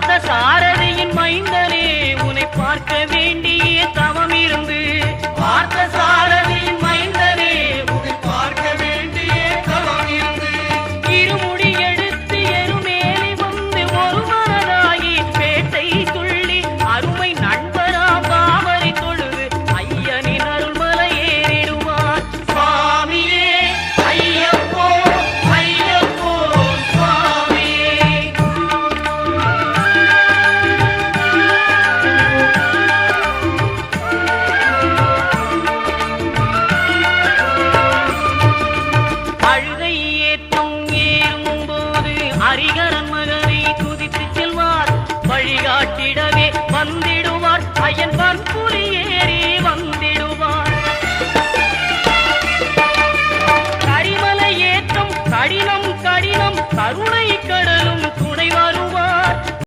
பார்த்த சாரதியின் மைந்தனே உன்னை பார்க்க வேண்டிய தவம் இருந்து பார்த்த சாரதியின் மைந்தனே உன்னை பார்க்க வேண்டிய தவம் இருந்து இருமுடி எடுத்து எருமேலி வந்து ஒரு மனதாகி பேட்டை துள்ளி அருமை நண்பரா பாவரை தொழுது ஐயனின் அருள்மலை ஏறிடுவார் சுவாமியே ஐயப்போ ஐயப்போ சுவாமியே. அழுகை ஏற்றும் ஏறும்போது ஹரிகரன் மகனை துதித்து செல்வார் வழிகாட்டிடவே வந்திடுவார் ஐயன்